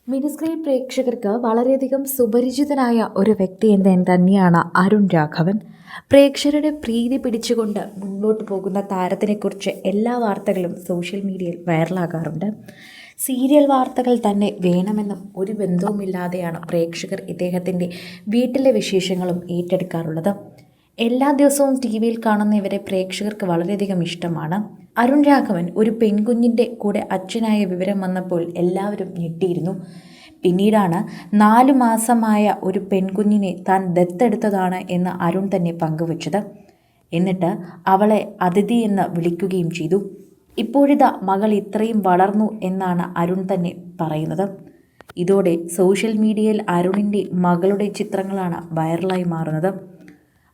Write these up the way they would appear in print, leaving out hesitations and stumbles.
Mini screen പ്രേക്ഷകർക്ക് വളരെയധികം സുപരിചിതനായ ഒരു വ്യക്തി എന്ന് തന്നെയാണ് അരുൺ രാഘവൻ. പ്രേക്ഷകരുടെ പ്രീതി പിടിച്ചുകൊണ്ട് മുന്നോട്ട് പോകുന്ന താരത്തിനെക്കുറിച്ച് എല്ലാ വാർത്തകളും സോഷ്യൽ മീഡിയയിൽ വൈറലാകാറുണ്ട്. സീരിയൽ വാർത്തകൾ തന്നെ വേണമെന്നും ഒരു ബന്ധവുമില്ലാതെയാണ് പ്രേക്ഷകർ ഇദ്ദേഹത്തിൻ്റെ വീട്ടിലെ വിശേഷങ്ങളും ഏറ്റെടുക്കാറുള്ളത്. എല്ലാ ദിവസവും ടി വിയിൽ കാണുന്ന ഇവരെ പ്രേക്ഷകർക്ക് വളരെയധികം ഇഷ്ടമാണ്. അരുൺ രാഘവൻ ഒരു പെൺകുഞ്ഞിൻ്റെ കൂടെ അച്ഛനായ വിവരം വന്നപ്പോൾ എല്ലാവരും ഞെട്ടിയിരുന്നു. പിന്നീടാണ് 4 മാസമായ ഒരു പെൺകുഞ്ഞിനെ താൻ ദത്തെടുത്തതാണ് എന്ന് അരുൺ തന്നെ പങ്കുവച്ചത്. എന്നിട്ട് അവളെ അതിഥി എന്ന് വിളിക്കുകയും ചെയ്തു. ഇപ്പോഴിതാ മകൾ ഇത്രയും വളർന്നു എന്നാണ് അരുൺ തന്നെ പറയുന്നത്. ഇതോടെ സോഷ്യൽ മീഡിയയിൽ അരുണിൻ്റെ മകളുടെ ചിത്രങ്ങളാണ് വൈറലായി മാറുന്നത്.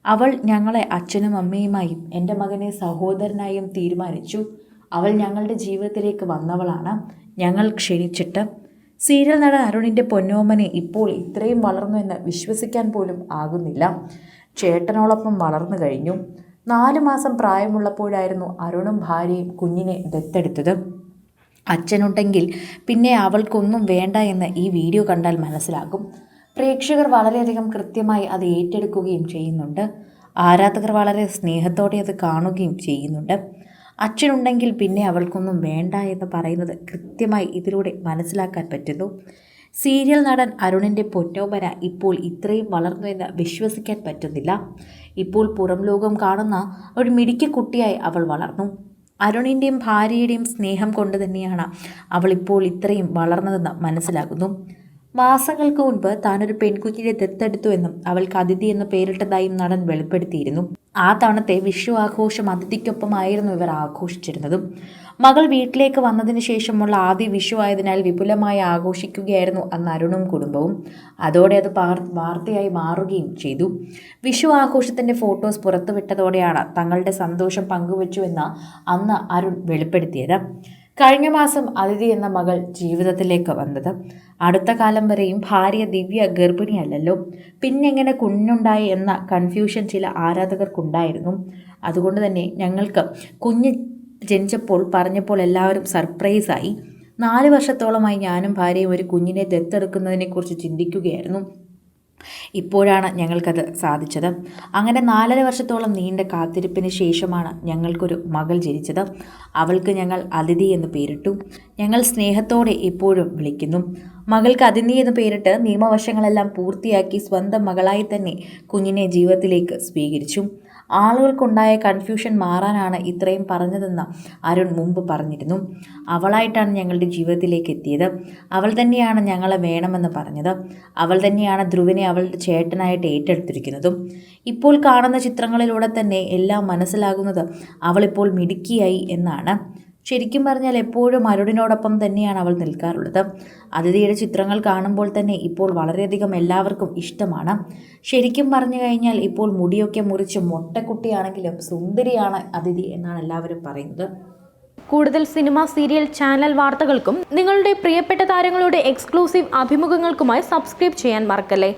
അവൾ ഞങ്ങളെ അച്ഛനും അമ്മയുമായും എൻ്റെ മകനെ സഹോദരനായും തീരുമാനിച്ചു. അവൾ ഞങ്ങളുടെ ജീവിതത്തിലേക്ക് വന്നവളാണ്. ഞങ്ങൾ ക്ഷണിച്ചിട്ട് സീരിയൽ നടൻ അരുണിൻ്റെ പൊന്നോമനെ ഇപ്പോൾ ഇത്രയും വളർന്നു എന്ന് വിശ്വസിക്കാൻ പോലും ആകുന്നില്ല. ചേട്ടനോടൊപ്പം വളർന്നു കഴിഞ്ഞു. 4 മാസം പ്രായമുള്ളപ്പോഴായിരുന്നു അരുണും ഭാര്യയും കുഞ്ഞിനെ ദത്തെടുത്തത്. അച്ഛനുണ്ടെങ്കിൽ പിന്നെ അവൾക്കൊന്നും വേണ്ട എന്ന് ഈ വീഡിയോ കണ്ടാൽ മനസ്സിലാകും. പ്രേക്ഷകർ വളരെയധികം കൃത്യമായി അത് ഏറ്റെടുക്കുകയും ചെയ്യുന്നുണ്ട്. ആരാധകർ വളരെ സ്നേഹത്തോടെ അത് കാണുകയും ചെയ്യുന്നുണ്ട്. അച്ഛനുണ്ടെങ്കിൽ പിന്നെ അവൾക്കൊന്നും വേണ്ട എന്ന് പറയുന്നത് കൃത്യമായി ഇതിലൂടെ മനസ്സിലാക്കാൻ പറ്റുന്നു. സീരിയൽ നടൻ അരുണിൻ്റെ പൊന്നോമന ഇപ്പോൾ ഇത്രയും വളർന്നു എന്ന് വിശ്വസിക്കാൻ പറ്റുന്നില്ല. ഇപ്പോൾ പുറം ലോകം കാണുന്ന ഒരു മിടുക്കി കുട്ടിയായി അവൾ വളർന്നു. അരുണിൻ്റെയും ഭാര്യയുടെയും സ്നേഹം കൊണ്ട് തന്നെയാണ് അവളിപ്പോൾ ഇത്രയും വളർന്നതെന്ന് മനസ്സിലാകുന്നു. മാസങ്ങൾക്ക് മുൻപ് താനൊരു പെൺകുഞ്ഞിനെ ദത്തെടുത്തുവെന്നും അവൾക്ക് അതിഥി എന്ന് പേരിട്ടതായും നടൻ വെളിപ്പെടുത്തിയിരുന്നു. ആ തവണത്തെ വിഷു ആഘോഷം അതിഥിക്കൊപ്പമായിരുന്നു ഇവർ ആഘോഷിച്ചിരുന്നതും. മകൾ വീട്ടിലേക്ക് വന്നതിന് ശേഷമുള്ള ആദ്യ വിഷു ആയതിനാൽ വിപുലമായി ആഘോഷിക്കുകയായിരുന്നു അന്ന് അരുണും കുടുംബവും. അതോടെ അത് വാർത്തയായി മാറുകയും ചെയ്തു. വിഷു ആഘോഷത്തിൻ്റെ ഫോട്ടോസ് പുറത്തുവിട്ടതോടെയാണ് തങ്ങളുടെ സന്തോഷം പങ്കുവച്ചുവെന്ന് അന്ന് അരുൺ വെളിപ്പെടുത്തിയത്. കഴിഞ്ഞ മാസം അതിഥി എന്ന മകൾ ജീവിതത്തിലേക്ക് വന്നത്. അടുത്ത കാലം വരെയും ഭാര്യ ദിവ്യ ഗർഭിണിയല്ലല്ലോ, പിന്നെങ്ങനെ കുഞ്ഞുണ്ടായി എന്ന കൺഫ്യൂഷൻ ചില ആരാധകർക്കുണ്ടായിരുന്നു. അതുകൊണ്ട് തന്നെ ഞങ്ങൾക്ക് കുഞ്ഞ് ജനിച്ചപ്പോൾ പറഞ്ഞപ്പോൾ എല്ലാവരും സർപ്രൈസായി. 4 വർഷത്തോളമായി ഞാനും ഭാര്യയും ഒരു കുഞ്ഞിനെ ദത്തെടുക്കുന്നതിനെക്കുറിച്ച് ചിന്തിക്കുകയായിരുന്നു. ഇപ്പോഴാണ് ഞങ്ങൾക്കത് സാധിച്ചത്. അങ്ങനെ 4.5 വർഷത്തോളം നീണ്ട കാത്തിരിപ്പിന് ശേഷമാണ് ഞങ്ങൾക്കൊരു മകൾ ജനിച്ചത്. അവൾക്ക് ഞങ്ങൾ അതിഥി എന്ന് പേരിട്ടു. ഞങ്ങൾ സ്നേഹത്തോടെ എപ്പോഴും വിളിക്കുന്നു. മകൾക്ക് അതിഥി എന്ന് പേരിട്ട് നിയമവശങ്ങളെല്ലാം പൂർത്തിയാക്കി സ്വന്തം മകളായി തന്നെ കുഞ്ഞിനെ ജീവിതത്തിലേക്ക് സ്വീകരിച്ചു. ആളുകൾക്കുണ്ടായ കൺഫ്യൂഷൻ മാറാനാണ് ഇത്രയും പറഞ്ഞതെന്ന് അരുൺ മുമ്പ് പറഞ്ഞിരുന്നു. അവളായിട്ടാണ് ഞങ്ങളുടെ ജീവിതത്തിലേക്ക് എത്തിയത്. അവൾ തന്നെയാണ് ഞങ്ങളെ വേണമെന്ന് പറഞ്ഞത്. അവൾ തന്നെയാണ് ധ്രുവിനെ അവളുടെ ചേട്ടനായിട്ട് ഏറ്റെടുത്തിരിക്കുന്നതും. ഇപ്പോൾ കാണുന്ന ചിത്രങ്ങളിലൂടെ തന്നെ എല്ലാം മനസ്സിലാകുന്നത് അവളിപ്പോൾ മിടുക്കിയായി എന്നാണ്. ശരിക്കും പറഞ്ഞാൽ എപ്പോഴും അരുണിനോടൊപ്പം തന്നെയാണ് അവൾ നിൽക്കാറുള്ളത്. അതിഥിയുടെ ചിത്രങ്ങൾ കാണുമ്പോൾ തന്നെ ഇപ്പോൾ വളരെയധികം എല്ലാവർക്കും ഇഷ്ടമാണ്. ശരിക്കും പറഞ്ഞു കഴിഞ്ഞാൽ ഇപ്പോൾ മുടിയൊക്കെ മുറിച്ച് മൊട്ടക്കുട്ടിയാണെങ്കിലും സുന്ദരിയാണ് അതിഥി എന്നാണ് എല്ലാവരും പറയുന്നത്. കൂടുതൽ സിനിമ, സീരിയൽ, ചാനൽ വാർത്തകൾക്കും നിങ്ങളുടെ പ്രിയപ്പെട്ട താരങ്ങളുടെ എക്സ്ക്ലൂസീവ് അഭിമുഖങ്ങൾക്കുമായി സബ്സ്ക്രൈബ് ചെയ്യാൻ മറക്കല്ലേ.